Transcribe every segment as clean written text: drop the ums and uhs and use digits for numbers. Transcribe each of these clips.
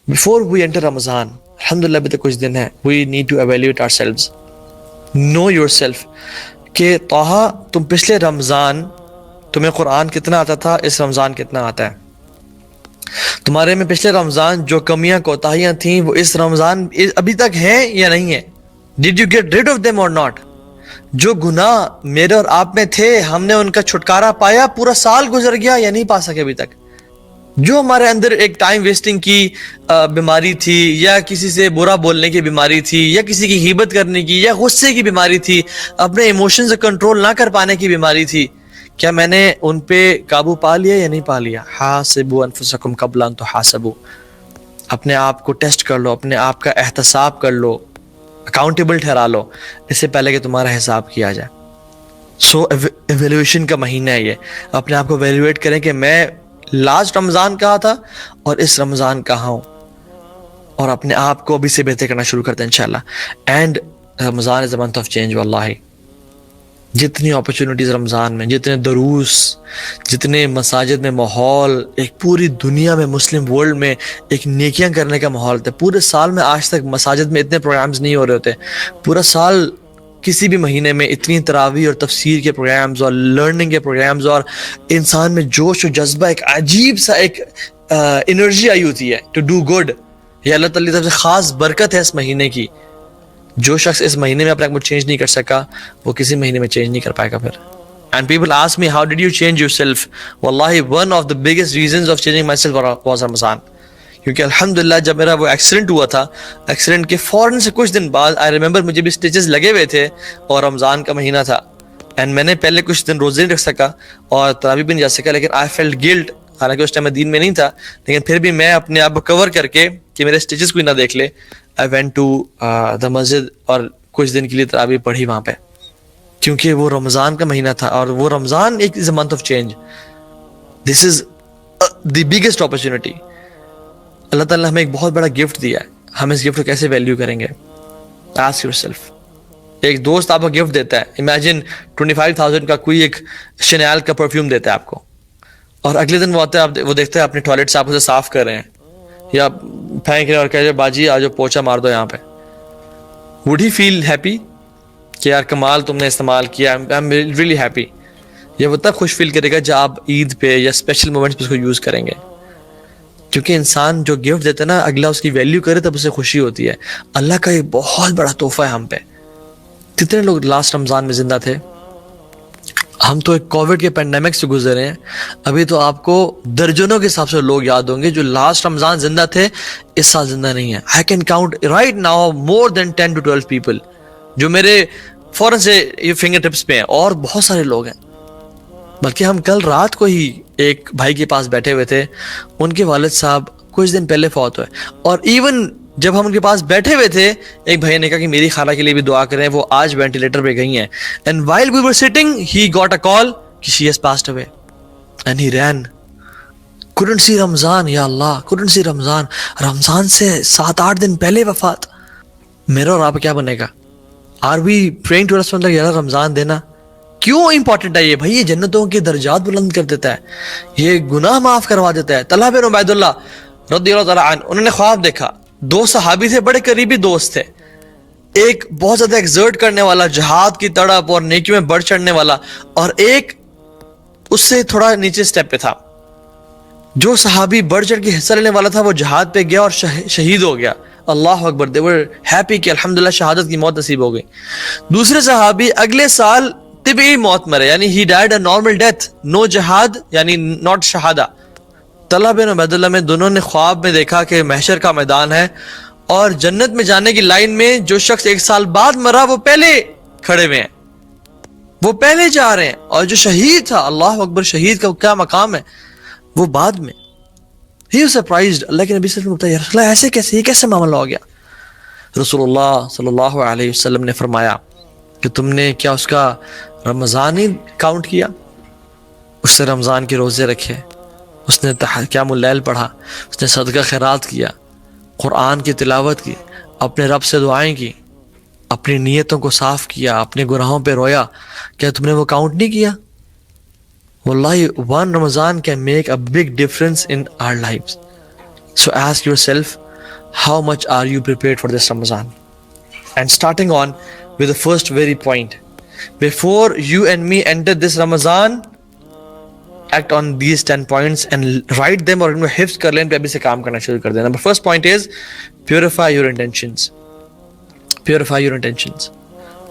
Before we enter Ramadan, alhamdulillah ابھی تک کچھ دن ہے, we need to evaluate ourselves. Know yourself. کہ طٰہٰ تم پچھلے رمضان تمہیں قرآن کتنا آتا تھا, اس رمضان کتنا آتا ہے. تمہارے میں پچھلے رمضان جو کمیاں کوتاہیاں تھیں وہ اس رمضان ابھی تک ہیں یا نہیں ہیں. Did you get rid of them or not? جو گناہ میرے اور آپ میں تھے ہم نے ان کا چھٹکارا پایا, پورا سال گزر گیا یا نہیں پا سکے ابھی تک. جو ہمارے اندر ایک ٹائم ویسٹنگ کی بیماری تھی, یا کسی سے برا بولنے کی بیماری تھی, یا کسی کی غیبت کرنے کی, یا غصے کی بیماری تھی, اپنے ایموشنز کو کنٹرول نہ کر پانے کی بیماری تھی, کیا میں نے ان پہ قابو پا لیا یا نہیں پا لیا؟ حاسبوا انفسکم قبل ان تحاسبوا. اپنے آپ کو ٹیسٹ کر لو, اپنے آپ کا احتساب کر لو, اکاؤنٹیبل ٹھہرا لو اس سے پہلے کہ تمہارا حساب کیا جائے. سو ایویلیویشن کا مہینہ ہے یہ. اپنے آپ کو ایویلیویٹ کریں کہ میں لاسٹ رمضان کہاں تھا اور اس رمضان کہاں ہوں, اور اپنے آپ کو ابھی سے بہتر کرنا شروع کرتے ہیں انشاءاللہ. And Ramzan is a month of change. واللہ جتنی اپرچونیٹیز رمضان میں, جتنے دروس, جتنے مساجد میں ماحول, ایک پوری دنیا میں مسلم ورلڈ میں ایک نیکیاں کرنے کا ماحول تھا. پورے سال میں آج تک مساجد میں اتنے پروگرامز نہیں ہو رہے ہوتے. پورا سال کسی بھی مہینے میں اتنی تراویح اور تفسیر کے پروگرامز اور لرننگ کے پروگرامز, اور انسان میں جوش و جذبہ, ایک عجیب سا ایک انرجی آئی ہوتی ہے ٹو ڈو گڈ. یہ اللہ تعالیٰ کی طرف سے خاص برکت ہے اس مہینے کی. جو شخص اس مہینے میں اپنے آپ کو چینج نہیں کر سکا وہ کسی مہینے میں چینج نہیں کر پائے گا پھر. And people ask me how did you change yourself. واللہ one of the biggest reasons of changing myself was Ramadan. کیونکہ الحمدللہ جب میرا وہ ایکسیڈنٹ ہوا تھا, ایکسیڈنٹ کے فوراً سے کچھ دن بعد آئی ریمبر مجھے بھی اسٹیچز لگے ہوئے تھے اور رمضان کا مہینہ تھا, اینڈ میں نے پہلے کچھ دن روزے نہیں رکھ سکا اور تراویح بھی نہیں جا سکا, لیکن آئی فیلٹ گلٹ. حالانکہ اس ٹائم میں دین میں نہیں تھا, لیکن پھر بھی میں اپنے آپ کو کور کر کے کہ میرے اسٹیچز کوئی نہ دیکھ لے, آئی وینٹ ٹو دا مسجد اور کچھ دن کے لیے تراویح پڑھی وہاں پہ, کیونکہ وہ رمضان کا مہینہ تھا. اور وہ رمضان ایک is a month of change. This is the biggest opportunity. Allah تعالیٰ نے ہمیں ایک بہت بڑا گفٹ دیا ہے, ہم اس گفٹ کو کیسے ویلیو کریں گے؟ Ask your self. ایک دوست آپ کو گفٹ دیتا ہے, امیجن 25,000 کا کوئی ایک شنیل کا پرفیوم دیتا ہے آپ کو, اور اگلے دن وہ آتا ہے, وہ دیکھتا ہے اپنے ٹوائلٹ سے آپ اسے صاف کر رہے ہیں یا پھینک رہے ہیں اور کہہ رہے باجی آجو پوچھا مار دو یہاں پہ. وڈ ہی فیل ہیپی کہ یار کمال تم نے استعمال کیا, آئی ایم ریئلی ہیپی؟ یہ وہ تب خوش فیل کرے گا جب آپ عید پہ یا اسپیشل مومنٹس پہ اس کو یوز کریں گے. کیونکہ انسان جو گفٹ دیتا ہے نا, اگلا اس کی ویلیو کرے تب اسے خوشی ہوتی ہے. اللہ کا یہ بہت بڑا تحفہ ہے ہم پہ. کتنے لوگ لاسٹ رمضان میں زندہ تھے؟ ہم تو ایک کووڈ کے پینڈیمک سے گزرے ہیں. ابھی تو آپ کو درجنوں کے حساب سے لوگ یاد ہوں گے جو لاسٹ رمضان زندہ تھے, اس سال زندہ نہیں ہیں. I can count right now more than 10 to 12 people جو میرے فوراً سے یہ فنگر ٹپس پہ ہیں, اور بہت سارے لوگ ہیں. بلکہ ہم کل رات کو ہی ایک بھائی کے پاس بیٹھے ہوئے تھے, ان کے والد صاحب کچھ دن پہلے فوت ہوئے, اور ایون جب ہم ان کے پاس بیٹھے ہوئے تھے ایک بھائی نے کہا کہ میری خالہ کے لیے بھی دعا کریں, وہ آج وینٹیلیٹر پہ گئی ہیں. And while we were sitting he got a call کہ she has passed away and he ran. couldn't see Ramadan, یا اللہ couldn't see رمضان. رمضان سے 7-8 دن پہلے وفات. میرا اور آپ کیا بنے گا؟ آر وی پریئنگ ٹو اللہ یا رمضان دینا؟ کیوں امپورٹنٹ ہے یہ بھائی؟ یہ جنتوں کے درجات بلند کر دیتا ہے, یہ گناہ معاف کروا دیتا ہے. طلحہ بن عبید اللہ رضی اللہ تعالیٰ عنہ, انہوں نے خواب دیکھا. 2 صحابی تھے, بڑے قریبی دوست تھے. ایک بہت زیادہ ایکزرٹ کرنے والا, جہاد کی تڑپ اور نیکیوں میں بڑھ چڑھنے والا, اور ایک اس سے تھوڑا نیچے سٹیپ پہ تھا. جو صحابی بڑھ چڑھ کے حصہ لینے والا تھا وہ جہاد پہ گیا اور شہید ہو گیا. اللہ اکبر, they were happy کہ الحمدللہ شہادت کی موت نصیب ہو گئی. دوسرے صحابی اگلے سال طبعی موت مرے, یعنی he died a normal death, no جہاد یعنی not شہادہ. طلحہ بن عبید اللہ میں دونوں نے خواب میں دیکھا کہ محشر کا میدان ہے اور جنت میں جانے کی لائن میں جو شخص 1 سال بعد مرا وہ پہلے کھڑے ہوئے ہیں, وہ پہلے جا رہے ہیں, اور جو شہید تھا, اللہ اکبر, شہید کا کیا مقام ہے, وہ بعد میں. He was surprised. اللہ کے نبی صلی اللہ علیہ وسلم نے رسول اللہ ایسے کیسے, یہ کیسے معاملہ ہو گیا؟ رسول اللہ صلی اللہ علیہ وسلم نے فرمایا کہ تم نے کیا اس کا رمضان ہی کاؤنٹ کیا؟ اس نے رمضان کے روزے رکھے, اس نے قیام اللیل پڑھا, اس نے صدقہ خیرات کیا, قرآن کی تلاوت کی, اپنے رب سے دعائیں کی, اپنی نیتوں کو صاف کیا, اپنے گناہوں پہ رویا. کیا تم نے وہ کاؤنٹ نہیں کیا؟ واللہ one Ramadan can make a big difference in our lives. So ask yourself, how much are you prepared for this Ramadan? And starting on with the first very point, before you and me enter this Ramadan, act on these 10 points and write them اور ان میں حفظ کر لیں, پہ ابھی سے کام کرنا شروع کر دینا. But first point is purify your intentions. Purify your intentions.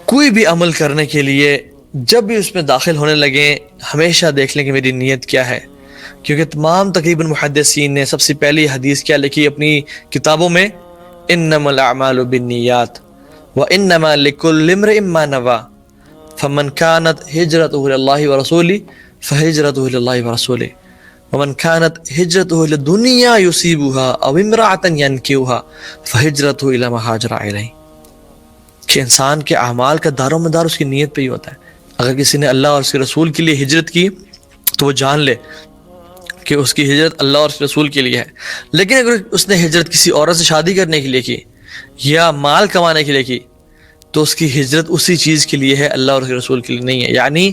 کوئی بھی عمل کرنے کے لیے جب بھی اس میں داخل ہونے لگیں, ہمیشہ دیکھ لیں کہ میری نیت کیا ہے, کیونکہ تمام تقریباً محدثین نے سب سے پہلی حدیث کیا لکھی اپنی کتابوں میں, انما الاعمال بالنیات وانما لکل امرئ ما نوى فمن كانت هجرته الى الله ورسوله فهجرته الى الله ورسوله ومن كانت هجرته الى الدنيا يصيبها او امرأة ينكحها فهجرته الى ما هاجر اليه. کہ انسان کے اعمال کا دار و مدار اس کی نیت پہ ہی ہوتا ہے. اگر کسی نے اللہ اور اس کے رسول کے لیے ہجرت کی تو وہ جان لے کہ اس کی ہجرت اللہ اور اس کے رسول کے لیے ہے. لیکن اگر اس نے ہجرت کسی عورت سے شادی کرنے کے لیے کی یا مال کمانے کے لیے کی تو اس کی ہجرت اسی چیز کے لیے ہے, اللہ اور اس کے رسول کے لیے نہیں ہے. یعنی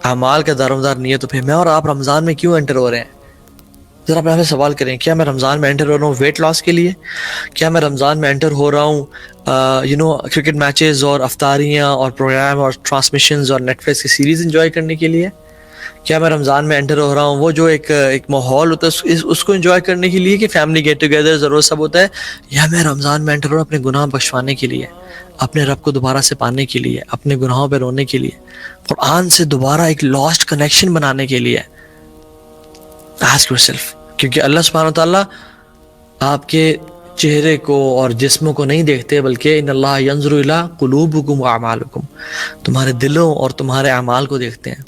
اعمال کا دار و مدار نیت پہ. میں اور آپ رمضان میں کیوں انٹر ہو رہے ہیں؟ ذرا اپنے آپ سے سوال کریں, کیا میں رمضان میں انٹر ہو رہا ہوں ویٹ لاس کے لیے؟ کیا میں رمضان میں انٹر ہو رہا ہوں کرکٹ میچز اور افطاریاں اور پروگرام اور ٹرانسمیشنز اور نیٹ فلکس کی سیریز انجوائے کرنے کے لیے؟ کیا میں رمضان میں انٹر ہو رہا ہوں وہ جو ایک ماحول ہوتا ہے اس کو انجوائے کرنے کے لیے کہ فیملی گیٹ ٹوگیدرز اور وہ سب ہوتا ہے؟ یا میں رمضان میں انٹر ہو رہا ہوں اپنے گناہ بخشوانے کے لیے, اپنے رب کو دوبارہ سے پانے کے لیے, اپنے گناہوں پہ رونے کے لیے, قرآن سے دوبارہ ایک لاسٹ کنیکشن بنانے کے لیے؟ Ask yourself. کیونکہ اللہ سبحانہ و تعالیٰ آپ کے چہرے کو اور جسموں کو نہیں دیکھتے, بلکہ ان اللہ ینظر الی قلوبکم واعمالکم, تمہارے دلوں اور تمہارے اعمال کو دیکھتے ہیں.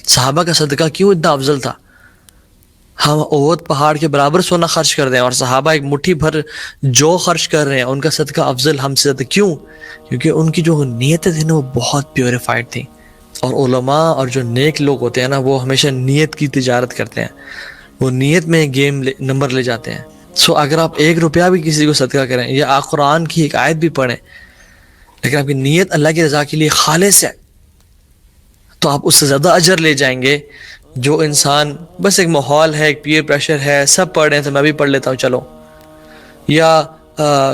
صحابہ کا صدقہ کیوں اتنا افضل تھا؟ ہم احد پہاڑ کے برابر سونا خرچ کر دیں اور صحابہ ایک مٹھی بھر جو خرچ کر رہے ہیں, ان کا صدقہ افضل ہم سے زیادہ کیوں؟ کیونکہ ان کی جو نیتیں تھیں نا وہ بہت پیوریفائڈ تھیں. اور علماء اور جو نیک لوگ ہوتے ہیں نا وہ ہمیشہ نیت کی تجارت کرتے ہیں, وہ نیت میں گیم نمبر لے جاتے ہیں. سو اگر آپ 1 روپیہ بھی کسی کو صدقہ کریں یا آپ قرآن کی ایک آیت بھی پڑھیں لیکن آپ کی نیت اللہ کی رضا کے لیے خالص ہے تو آپ اس سے زیادہ اجر لے جائیں گے جو انسان بس ایک ماحول ہے, ایک پیئر پریشر ہے, سب پڑھ رہے ہیں تو میں بھی پڑھ لیتا ہوں چلو. یا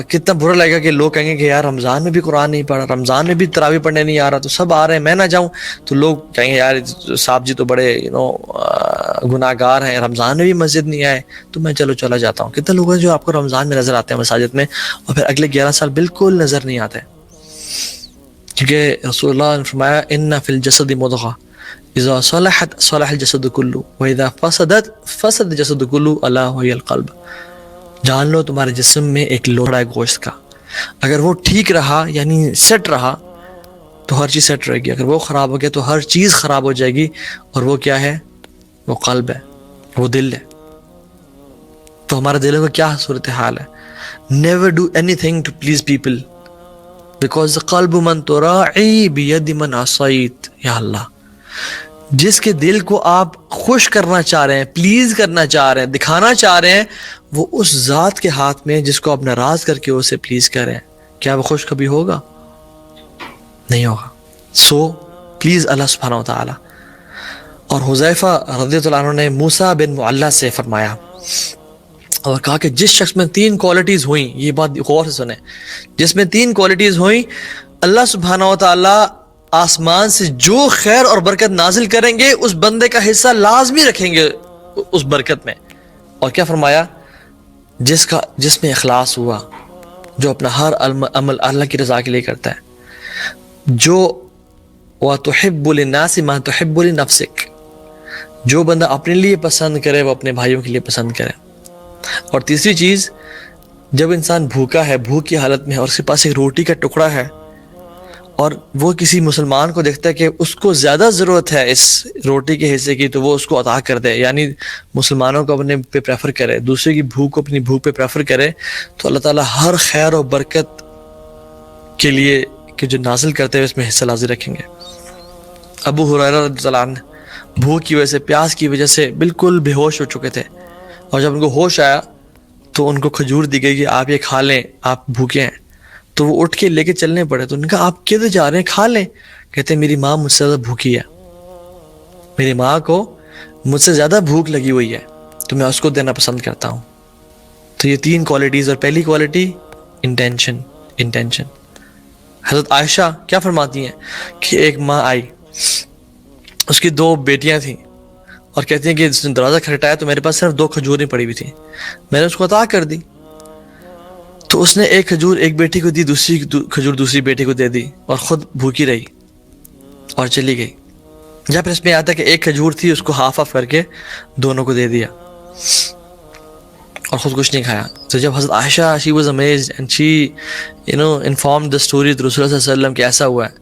کتنا برا لگے گا کہ لوگ کہیں گے کہ یار رمضان میں بھی قرآن نہیں پڑھا, رمضان میں بھی تراویح پڑھنے نہیں آ رہا, تو سب آ رہے ہیں میں نہ جاؤں. تو لوگ کہیں گے یار صاحب جی تو بڑے گناہ گار ہیں, رمضان میں بھی مسجد نہیں آئے تو میں چلو چلا جاتا ہوں. کتنے لوگ ہیں جو آپ کو رمضان میں نظر آتے ہیں مساجد میں اور پھر اگلے 11 سال بالکل نظر نہیں آتے, کیونکہ رسول اللہ نے فرمایا ان فی الجسد مضغہ اذا صلحت صلح الجسد کلہ واذا فسدت فسد الجسد کلہ الا وہی القلب. جان لو تمہارے جسم میں ایک لوڑا ہے گوشت کا, اگر وہ ٹھیک رہا یعنی سیٹ رہا تو ہر چیز سیٹ رہے گی, اگر وہ خراب ہو گیا تو ہر چیز خراب ہو جائے گی. اور وہ کیا ہے؟ وہ قلب ہے, وہ دل ہے. تو ہمارے دلوں کا کیا صورتحال ہے؟ never do anything to please people because the قلب من تراعی بید من عصیت. یا اللہ, جس کے دل کو آپ خوش کرنا چاہ رہے ہیں, پلیز کرنا چاہ رہے ہیں, دکھانا چاہ رہے ہیں, وہ اس ذات کے ہاتھ میں جس کو آپ ناراض کر کے اسے پلیز کر رہے ہیں. کیا وہ خوش کبھی ہوگا؟ نہیں ہوگا. سو پلیز اللہ سبحانہ و تعالی. اور حذیفہ رضی اللہ عنہ نے موسیٰ بن معلہ سے فرمایا اور کہا کہ جس شخص میں 3 کوالٹیز ہوئیں, یہ بات غور سے سنیں, جس میں 3 کوالٹیز ہوئیں, اللہ سبحانہ و تعالی آسمان سے جو خیر اور برکت نازل کریں گے اس بندے کا حصہ لازمی رکھیں گے اس برکت میں. اور کیا فرمایا؟ جس میں اخلاص ہوا, جو اپنا ہر عمل اللہ کی رضا کے لیے کرتا ہے, جو وَتُحِبُّ لِلنَّاسِ مَا تُحِبُّ لِنَفْسِكَ, جو بندہ اپنے لیے پسند کرے وہ اپنے بھائیوں کے لیے پسند کرے. اور تیسری چیز, جب انسان بھوکا ہے, بھوک کی حالت میں ہے اور اس کے پاس ایک روٹی کا ٹکڑا ہے اور وہ کسی مسلمان کو دیکھتا ہے کہ اس کو زیادہ ضرورت ہے اس روٹی کے حصے کی تو وہ اس کو عطا کر دے, یعنی مسلمانوں کو اپنے پہ پریفر کرے, دوسرے کی بھوک کو اپنی بھوک پہ پریفر کرے, تو اللہ تعالیٰ ہر خیر و برکت کے لیے کہ جو نازل کرتے ہوئے اس میں حصہ لازم رکھیں گے. ابو ہریرہ رضی اللہ عنہ بھوک کی وجہ سے, پیاس کی وجہ سے بالکل بے ہوش ہو چکے تھے, اور جب ان کو ہوش آیا تو ان کو کھجور دی گئی کہ آپ یہ کھا لیں, آپ بھوکے ہیں. تو وہ اٹھ کے لے کے چلنے پڑے. تو ان کا آپ کدھر جا رہے ہیں؟ کھا لیں. کہتے ہیں میری ماں مجھ سے زیادہ بھوکی ہے, میری ماں کو مجھ سے زیادہ بھوک لگی ہوئی ہے تو میں اس کو دینا پسند کرتا ہوں. تو یہ 3 کوالٹیز. اور پہلی کوالٹی انٹینشن. حضرت عائشہ کیا فرماتی ہیں کہ ایک ماں آئی, اس کی 2 بیٹیاں تھیں, اور کہتی ہیں کہ اس نے دروازہ کھٹکھٹایا تو میرے پاس صرف 2 کھجوریں پڑی ہوئی تھیں, میں نے اس کو عطا کر دی. تو اس نے ایک کھجور ایک بیٹی کو دی, دوسری کھجور دوسری بیٹی کو دے دی, اور خود بھوکی رہی اور چلی گئی. جب اس میں آتا ہے کہ ایک کھجور تھی, اس کو ہاف کر کے دونوں کو دے دیا اور خود کچھ نہیں کھایا. تو جب حضرت عائشہ she was amazed and she informed the story to رسول اللہ صلی اللہ علیہ وسلم کہ ایسا ہوا ہے,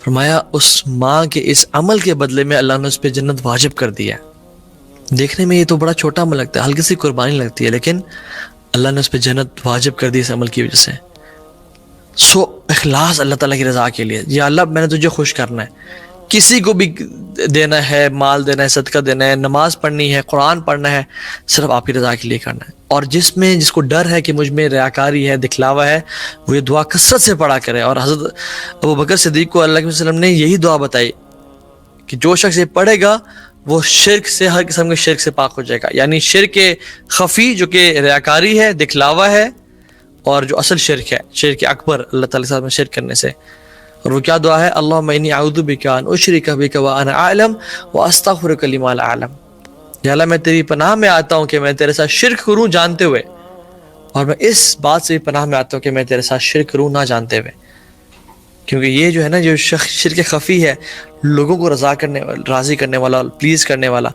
فرمایا اس ماں کے اس عمل کے بدلے میں اللہ نے اس پہ جنت واجب کر دیا. دیکھنے میں یہ تو بڑا چھوٹا عمل لگتا ہے, ہلکی سی قربانی لگتی ہے, لیکن اللہ نے اس پہ جنت واجب کر دی اس عمل کی وجہ سے. سو اخلاص اللہ تعالیٰ کی رضا کے لیے, یا اللہ میں نے تجھے خوش کرنا ہے, کسی کو بھی دینا ہے, مال دینا ہے, صدقہ دینا ہے, نماز پڑھنی ہے, قرآن پڑھنا ہے, صرف آپ کی رضا کے لیے کرنا ہے. اور جس کو ڈر ہے کہ مجھ میں ریاکاری ہے, دکھلاوا ہے, وہ یہ دعا کثرت سے پڑھا کرے. اور حضرت ابوبکر صدیق کو اللہ کے وسلم نے یہی دعا بتائی کہ جو شخص یہ پڑھے گا وہ شرک سے, ہر قسم کے شرک سے پاک ہو جائے گا. یعنی شرک خفی جو کہ ریاکاری ہے, دکھلاوا ہے, اور جو اصل شرک ہے, شرک اکبر اللہ تعالیٰ کے ساتھ میں شرک کرنے سے. اور وہ کیا دعا ہے؟ اللہم انی اعوذ بک ان اشرک بک وانا اعلم واستغفرک لما لا اعلم. یا اللہ میں تیری پناہ میں آتا ہوں کہ میں تیرے ساتھ شرک کروں جانتے ہوئے, اور میں اس بات سے بھی پناہ میں آتا ہوں کہ میں تیرے ساتھ شرک کروں نہ جانتے ہوئے. کیونکہ یہ جو ہے نا, جو شرک خفی ہے, لوگوں کو راضی کرنے والا, پلیز کرنے والا,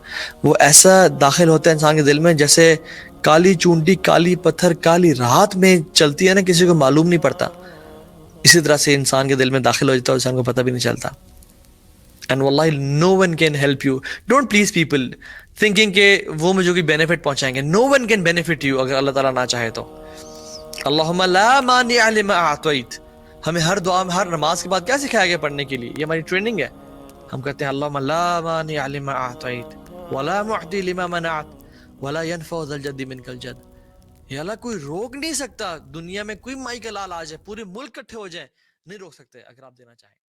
وہ ایسا داخل ہوتا ہے انسان کے دل میں جیسے کالی چونٹی, کالی پتھر, کالی رات میں چلتی ہے نا, کسی کو معلوم نہیں پڑتا, اسی طرح سے انسان کے دل میں داخل ہو جاتا ہے, انسان کو پتہ بھی نہیں چلتا. اینڈ واللہ no one can help you. Don't please people thinking کہ وہ مجھے کوئی بینیفٹ پہنچائیں گے. No one can benefit you اگر اللہ تعالیٰ نہ چاہے تو. اللہم لا مانع لما اعطیت. ہمیں ہر دعا میں, ہر نماز کے بعد کیا سکھایا گیا پڑھنے کے لیے؟ یہ ہماری ٹریننگ ہے. ہم کہتے ہیں اللہم لا مانع لما اعطیت ولا معطی لما منعت ولا ينفع ذا الجد منک الجد. یا اللہ کوئی روک نہیں سکتا, دنیا میں کوئی مائی کا لال آ جائے, پورے ملک کٹھے ہو جائیں, نہیں روک سکتے اگر آپ دینا چاہیں.